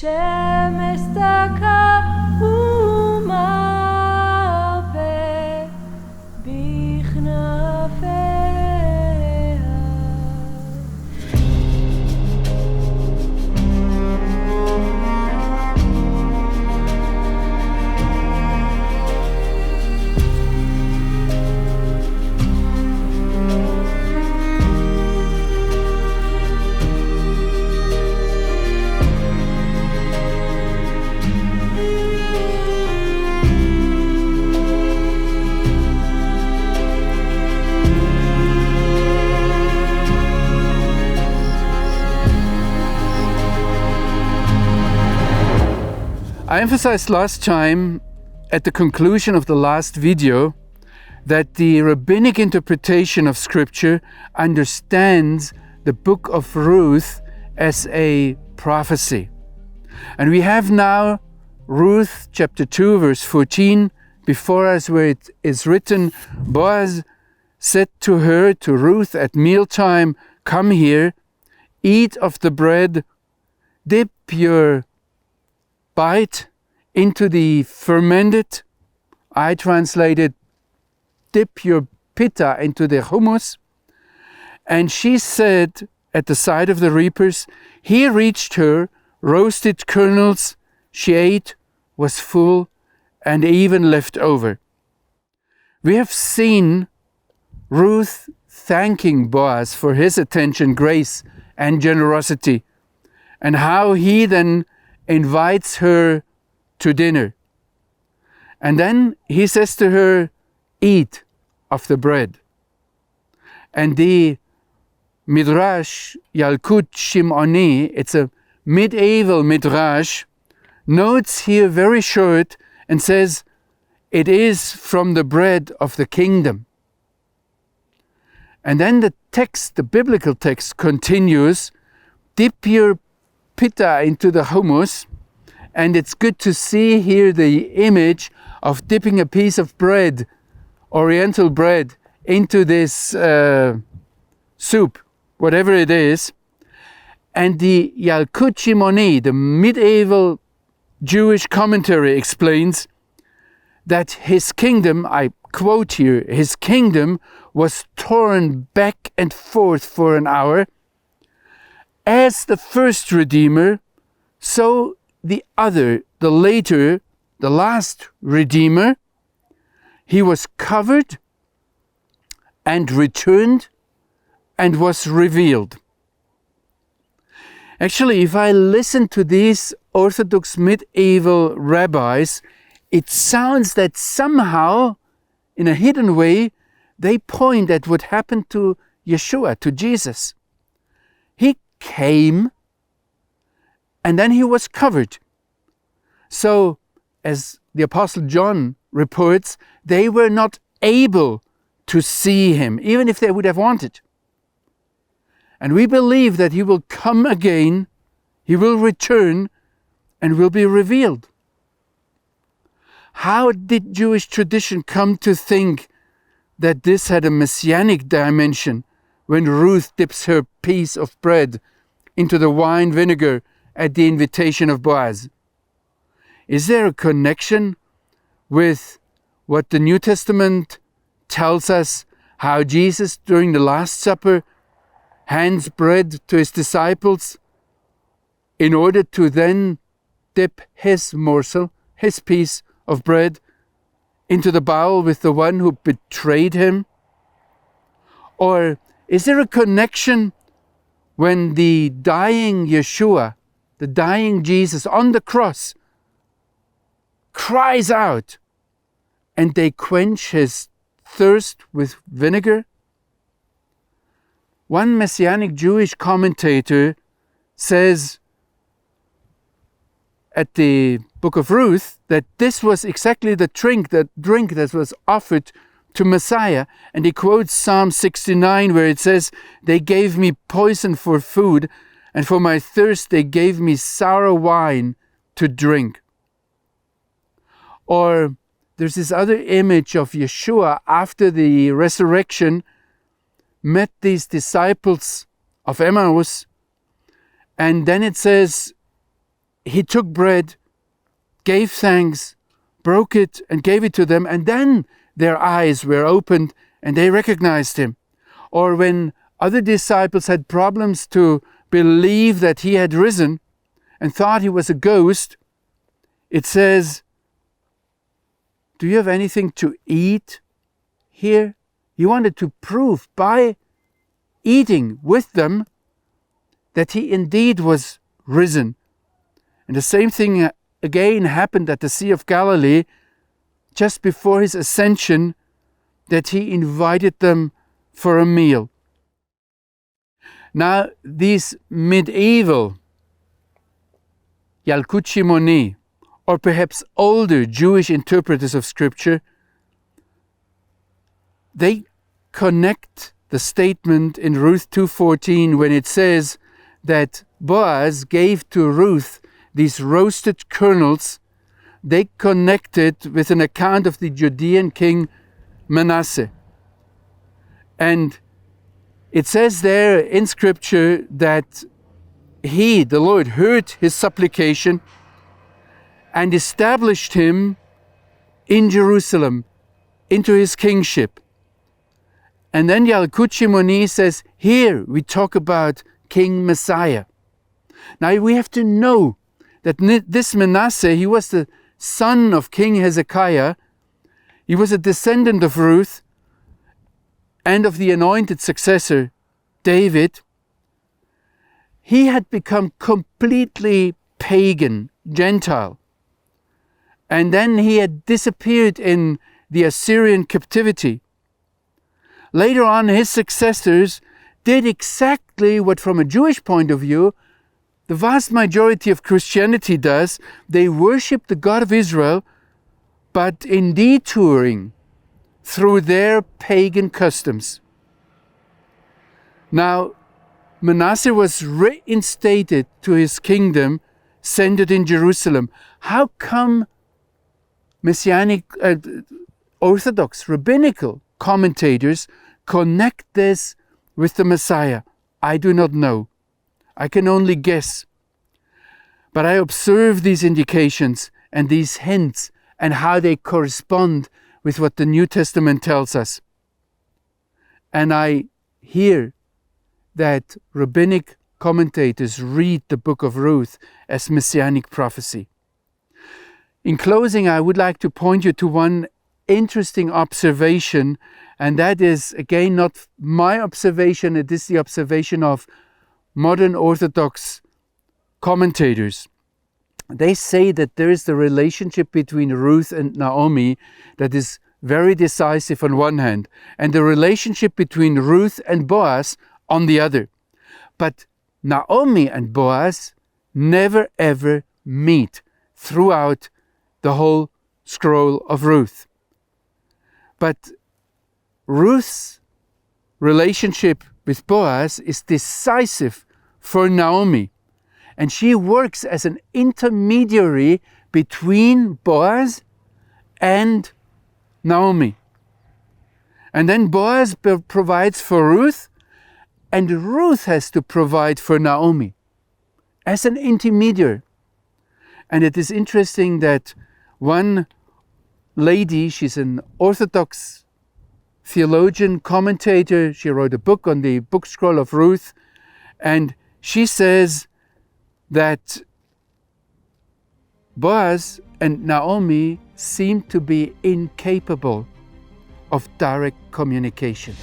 שמש דקה ומרפא בכנפיה. I emphasized last time, at the conclusion of the last video, that the rabbinic interpretation of Scripture understands the book of Ruth as a prophecy. And we have now Ruth chapter 2 verse 14 before us, where it is written, Boaz said to her, to Ruth at mealtime, "Come here, eat of the bread, dip your bite into the fermented," I translated, dip your pitta into the hummus. And she said at the side of the reapers, he reached her roasted kernels, she ate, was full, and even left over. We have seen Ruth thanking Boaz for his attention, grace, and generosity, and how he then invites her to dinner. And then he says to her, eat of the bread. And the Midrash Yalkut Shimoni, it's a medieval Midrash, notes here very short and says, it is from the bread of the kingdom. And then the text, the biblical text continues, dip your pitta into the hummus, and it's good to see here the image of dipping a piece of bread, oriental bread, into this soup, whatever it is. And the Yalkut Shimoni, the medieval Jewish commentary, explains that his kingdom, I quote here, his kingdom was torn back and forth for an hour. As the first Redeemer, so the other, the later, the last Redeemer, he was covered and returned and was revealed. Actually, if I listen to these Orthodox medieval rabbis, it sounds that somehow, in a hidden way, they point at what happened to Yeshua, to Jesus. He came, and then he was covered. So, as the Apostle John reports, they were not able to see him, even if they would have wanted. And we believe that he will come again, he will return, and will be revealed. How did Jewish tradition come to think that this had a messianic dimension when Ruth dips her piece of bread into the wine vinegar at the invitation of Boaz? Is there a connection with what the New Testament tells us, how Jesus during the Last Supper hands bread to his disciples in order to then dip his morsel, his piece of bread, into the bowl with the one who betrayed him? Or is there a connection when the dying Yeshua, the dying Jesus on the cross, cries out and they quench his thirst with vinegar? One Messianic Jewish commentator says at the book of Ruth that this was exactly the drink that was offered to Messiah. And he quotes Psalm 69 where it says, "They gave me poison for food, and for my thirst they gave me sour wine to drink." Or there's this other image of Yeshua after the resurrection, met these disciples of Amos, and then it says he took bread, gave thanks, broke it and gave it to them, and then their eyes were opened and they recognized him. Or when other disciples had problems to believe that he had risen and thought he was a ghost, it says, "Do you have anything to eat here?" He wanted to prove by eating with them that he indeed was risen. And the same thing again happened at the Sea of Galilee just before his ascension, that he invited them for a meal. Now, these medieval Yalkut Shimoni, or perhaps older Jewish interpreters of Scripture, they connect the statement in Ruth 2:14 when it says that Boaz gave to Ruth these roasted kernels. They connect it with an account of the Judean king Manasseh. And it says there in Scripture that he, the Lord, heard his supplication and established him in Jerusalem, into his kingship. And then Yalkut Shimoni says, here we talk about King Messiah. Now we have to know that this Manasseh, he was the son of King Hezekiah. He was a descendant of Ruth and of the anointed successor, David. He had become completely pagan, Gentile. And then he had disappeared in the Assyrian captivity. Later on, his successors did exactly what, from a Jewish point of view, the vast majority of Christianity does. They worship the God of Israel, but in detouring through their pagan customs. Now, Manasseh was reinstated to his kingdom, centered in Jerusalem. How come Messianic, Orthodox, rabbinical commentators connect this with the Messiah? I do not know. I can only guess. But I observe these indications and these hints and how they correspond with what the New Testament tells us. And I hear that rabbinic commentators read the book of Ruth as messianic prophecy. In closing, I would like to point you to one interesting observation, and that is, again, not my observation, it is the observation of modern Orthodox commentators. They say that there is the relationship between Ruth and Naomi that is very decisive on one hand, and the relationship between Ruth and Boaz on the other. But Naomi and Boaz never ever meet throughout the whole Scroll of Ruth. But Ruth's relationship with Boaz is decisive for Naomi, and she works as an intermediary between Boaz and Naomi. And then Boaz provides for Ruth, and Ruth has to provide for Naomi as an intermediary. And it is interesting that one lady, she's an Orthodox theologian, commentator, she wrote a book on the book Scroll of Ruth, and she says that Boaz and Naomi seem to be incapable of direct communication.